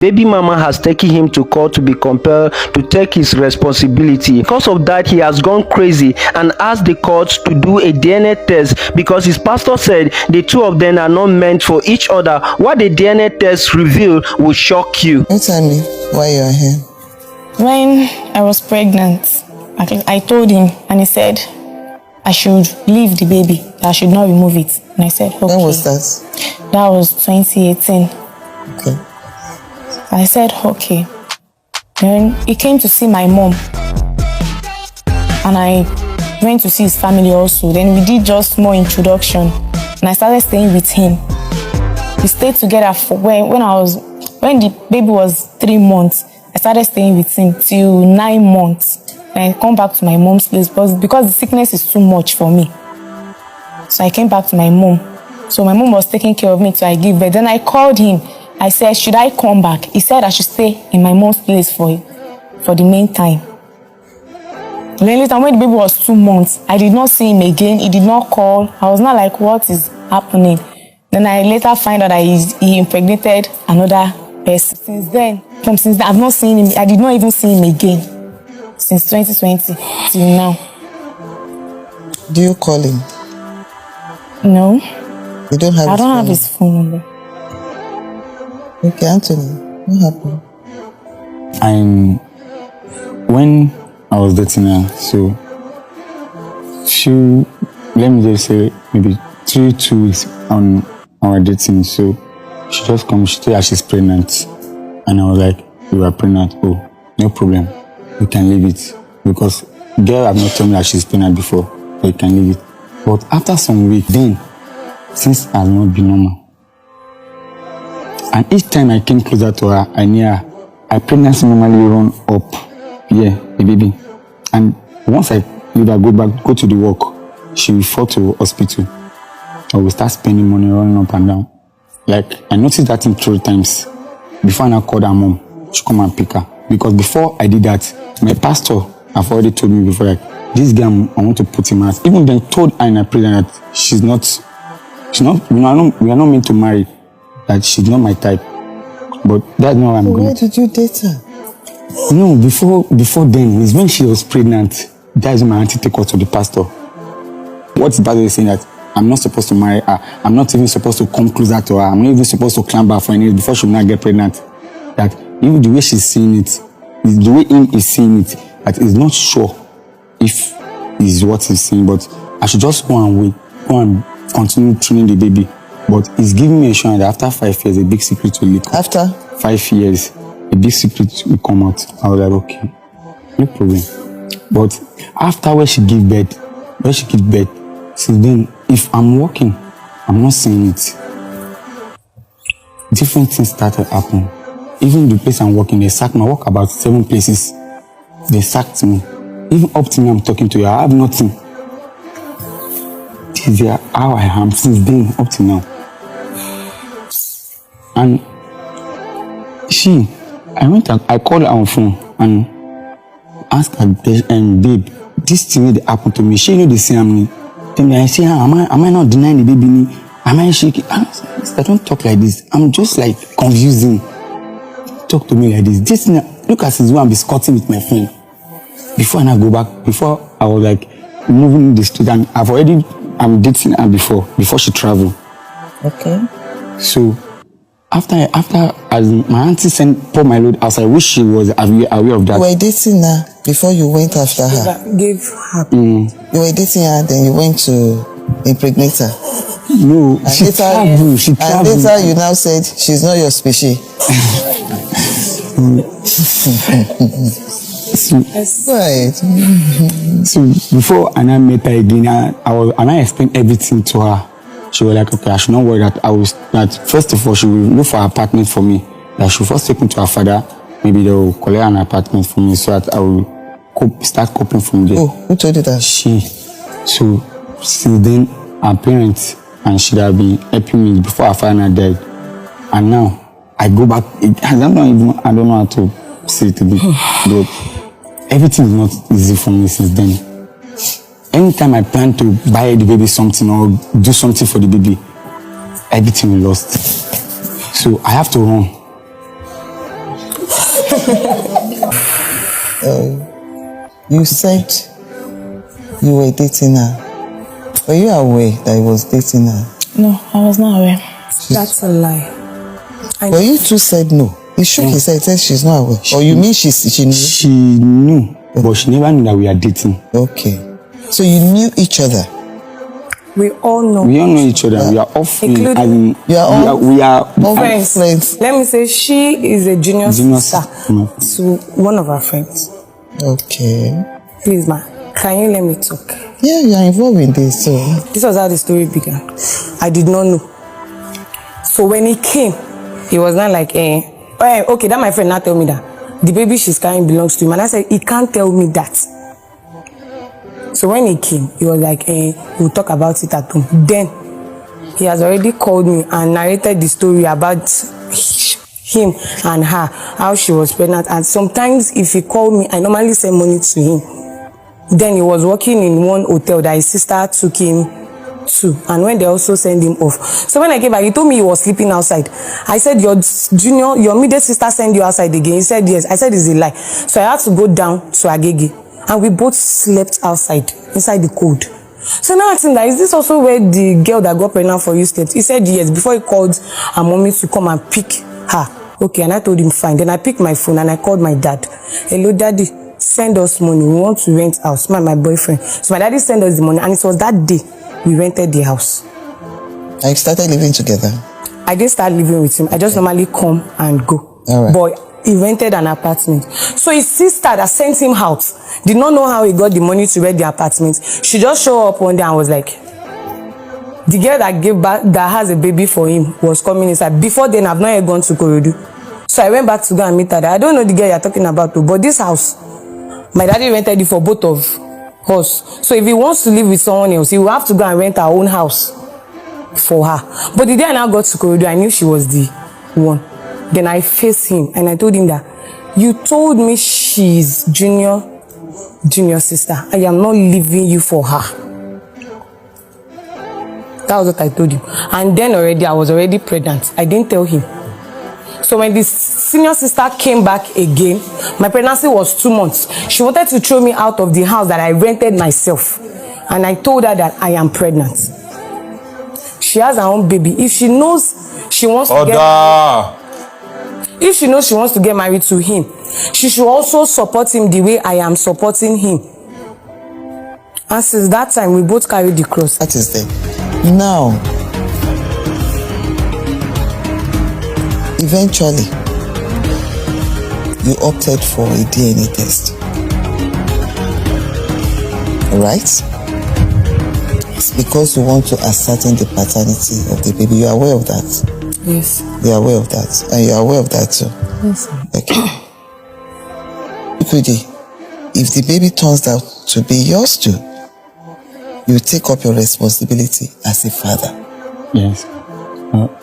Baby mama has taken him to court to be compelled to take his responsibility. Because of that, he has gone crazy and asked the court to do a DNA test because his pastor said the two of them are not meant for each other. What the DNA test revealed will shock you. Don't tell me why you are here. When I was pregnant, I told him and he said I should leave the baby, that I should not remove it. And I said, okay. When was that? That was 2018. Okay. I said, okay. Then he came to see my mom. And I went to see his family also. Then we did just more introduction. And I started staying with him. We stayed together for when the baby was 3 months. I started staying with him till 9 months. Then I come back to my mom's place because the sickness is too much for me. So I came back to my mom. So my mom was taking care of me till I gave birth. Then I called him. I said, should I come back? He said I should stay in my mom's place for the meantime. Then later, when the baby was 2 months, I did not see him again. He did not call. I was not like, what is happening? Then I later find out that he impregnated another person. Since then, I've not seen him. I did not even see him again. Since 2020 till now. Do you call him? No. You don't have I his don't phone have his phone number. Okay, Anthony, what happened? When I was dating her, so let me just say maybe 2 weeks on our dating, so she just come, she told her she's pregnant, and I was like, you are pregnant? Oh, no problem, you can leave it, because girl have not told me that she's pregnant before, but you can leave it. But after some weeks, then things have not been normal. And each time I came closer to her, I knew her pregnancy normally run up. Yeah, the baby. And once I leave her, go to the work, she will fall to hospital. I will start spending money running up and down. Like, I noticed that in 3 times. Before I called her mom, she come and pick her. Because before I did that, my pastor have already told me before, like, this guy, I want to put him out. Even then told her in a prayer that we are not meant to marry. That she's not my type, but that's not what I'm going. Where did you date her? No, before then, is when she was pregnant. That's when my auntie take her to the pastor. What the pastor is saying that I'm not supposed to marry her. I'm not even supposed to come closer to her. I'm not even supposed to climb her for any before she will not get pregnant. That even the way she's seeing it, is the way him is seeing it, that he's not sure if is what he's saying, but I should just go and continue training the baby. But he's giving me assurance that after 5 years, a big secret will leak. After 5 years, a big secret will come out. I was like, okay, no problem. But after when she gives birth, since then, if I'm working, I'm not seeing it. Different things started happening. Even the place I'm working, they sacked me. I work about 7 places. They sacked me. Even up to me, I'm talking to you. I have nothing. This is how I am since then up to now. And I called her on phone and asked her, babe, this thing that happened to me, she know the same me. Tell me, I say, am I not denying the baby? Am I shaking? I don't talk like this. I'm just like confusing. Talk to me like this. This thing, look at this way I'm discussing with my friend. Before I go back, before I was like moving the street, and I'm dating her before she traveled. Okay. So after as my auntie put my load outside, I wish she was aware of that. You were dating her before you went after her. Gave her. You were dating her, then you went to impregnate her. No, And she traveled. And later you now said she's not your species. Right. So before I met her again, I explained everything to her. She was like, okay, I should not worry that first of all, she will look for an apartment for me. That she will first take me to her father. Maybe they will collect an apartment for me so that I will start coping from there. Oh, who told you that? She. So since then, her parents and she have been helping me before her father died. And now I go back. I don't know how to say it to be, but everything is not easy for me since then. Anytime I plan to buy the baby something or do something for the baby, everything will lost. So I have to run. You said you were dating her. Were you aware that he was dating her? No, I was not aware. That's a lie. But you two said no. He shook his head, said she's not aware. Or you mean she knew? She knew, but she never knew that we are dating. Okay. So you knew each other? We all know. We all know each other. We are off. Including- You are all we are friends. Let me say she is a junior sister to one of our friends. Okay. Please, ma, can you let me talk? Yeah, you are involved in this, so. This was how the story began. I did not know. So when he came, he was not like, okay, that my friend now tell me that the baby she's carrying belongs to him. And I said, he can't tell me that. So when he came, he was like, we'll talk about it at home. Then he has already called me and narrated the story about him and her, how she was pregnant. And sometimes if he called me, I normally send money to him. Then he was working in one hotel that his sister took him to, and when they also send him off. So when I came back, he told me he was sleeping outside. I said, your middle sister sent you outside again? He said yes. I said it's a lie. So I had to go down to Agege, and we both slept outside inside the cold. So now I asked him that, is this also where the girl that got pregnant for you slept? He said yes, before he called her mommy to come and pick her. Okay, and I told him fine. Then I picked my phone and I called my dad. Hello, daddy, send us money. We want to rent house. My boyfriend. So my daddy sent us the money, and it was that day we rented the house. And you started living together? I didn't start living with him. I just normally come and go. All right. But he rented an apartment. So his sister that sent him out did not know how he got the money to rent the apartment. She just showed up one day and was like, the girl that gave back, that has a baby for him, was coming inside. Before then, I've not yet gone to Korodu. So I went back to go and meet her. I don't know the girl you're talking about, but this house, my daddy rented it for both of us. So if he wants to live with someone else, he will have to go and rent our own house for her. But the day I now got to Korodu, I knew she was the one. Then I faced him and I told him that, you told me she's junior sister. I am not leaving you for her. That was what I told him. And then already, I was already pregnant. I didn't tell him. So when the senior sister came back again, my pregnancy was 2 months. She wanted to throw me out of the house that I rented myself. And I told her that I am pregnant. She has her own baby. If she knows she wants to get married to him, she should also support him the way I am supporting him. And since that time, we both carried the cross. That is there. Now, eventually, you opted for a DNA test. Alright? It's because you want to ascertain the paternity of the baby. You are aware of that? Yes. You are aware of that? And you are aware of that too? Yes. Okay. Ukudi, if the baby turns out to be yours too, you take up your responsibility as a father. Yes.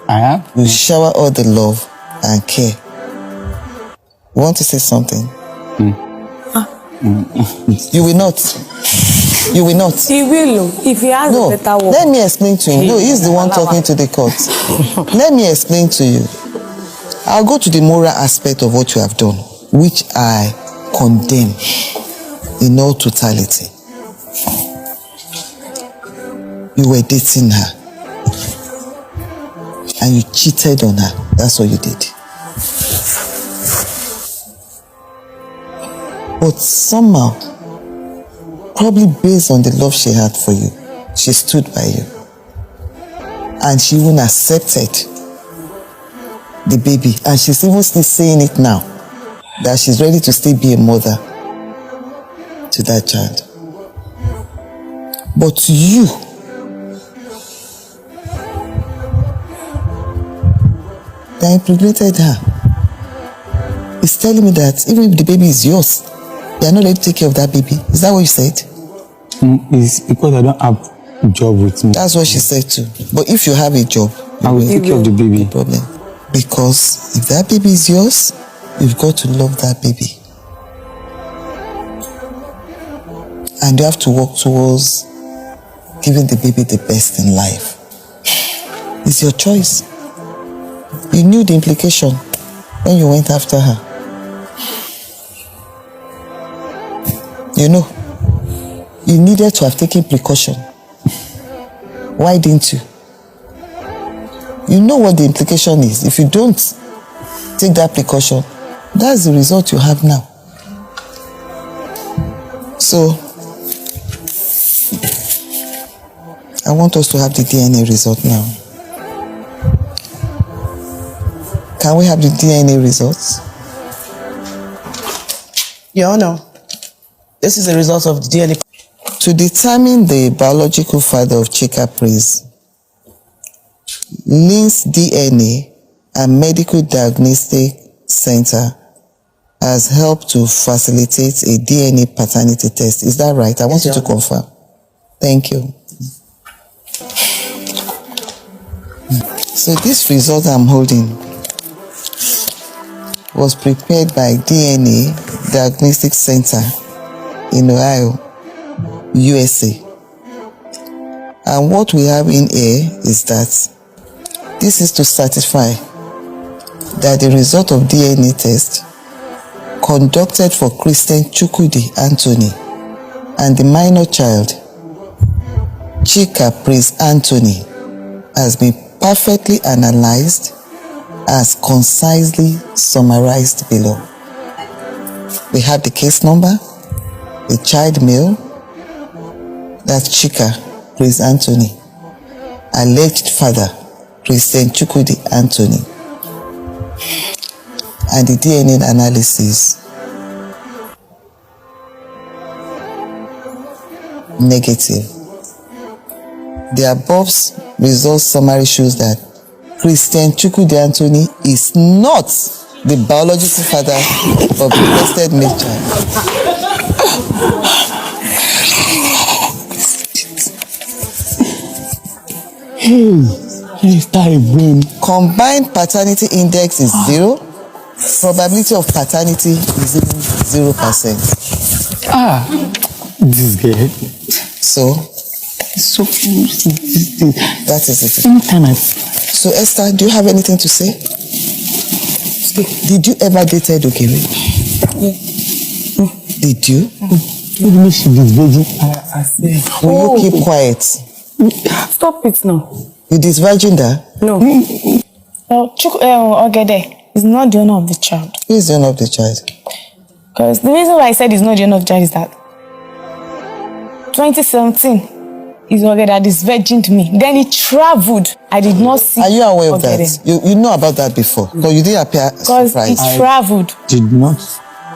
I have. You shower all the love and care. You want to say something? You will not. You will not. He will, if he has a better work. Let me explain to you. No, he's the one talking to the court. Let me explain to you. I'll go to the moral aspect of what you have done, which I condemn in all totality. You were dating her and you cheated on her. That's what you did. But somehow, probably based on the love she had for you, she stood by you. And she even accepted the baby. And she's even still saying it now, that she's ready to still be a mother to that child. But you, that impregnated her, is telling me that even if the baby is yours, you are not ready to take care of that baby. Is that what you said? It's because I don't have a job with me. That's what she said too. But if you have a job, I will take care of the baby. No problem. Because if that baby is yours, you've got to love that baby. And you have to work towards giving the baby the best in life. It's your choice. You knew the implication when you went after her. You know, you needed to have taken precaution. Why didn't you? You know what the implication is. If you don't take that precaution, that's the result you have now. So, I want us to have the DNA result now. Can we have the DNA results? Your Honor, this is the result of the DNA. To determine the biological father of Chika Praise, Lynn's DNA and Medical Diagnostic Center has helped to facilitate a DNA paternity test. Is that right? I want you to confirm. Thank you. So this result I'm holding was prepared by DNA Diagnostic Center in Ohio, USA. And what we have in here is that this is to certify that the result of DNA test conducted for Christian Chukwudi Anthony and the minor child Chika Praise Anthony has been perfectly analyzed as concisely summarized below. We have the case number, the child male, that's Chika Praise Anthony, alleged father Christian Chukwudi Anthony, and the DNA analysis negative. The above result summary shows that Christian Chukwudi Anthony is not the biological father of the requested male child. Combined paternity index is 0. Probability of paternity is even 0%. This girl. So that is it. Anytime So Esther, do you have anything to say? Did you ever date Edokere? Yeah. Did you? What do you mean she is virgin? I see. Will you keep quiet? Stop it now. You disvirgin her? No. Ogede is not the owner of the child. Who is the owner of the child? Because the reason why I said he's not the owner of the child is that 2017 is Ogede that disvirgined me. Then he traveled. I did not see. Are you aware of Ogede. that? You know about that before? Because you didn't appear Because he surprised. traveled. did not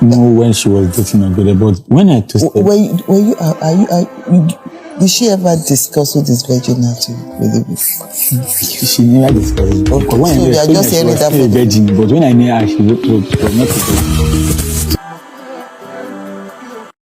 know when she was dating Ogede, but when I toasted, Did she ever discuss who this virgin now to you? she never discovered it. Okay, When so I you are told her just she hearing was that still a from- virgin, but when I knew her, she was not a virgin.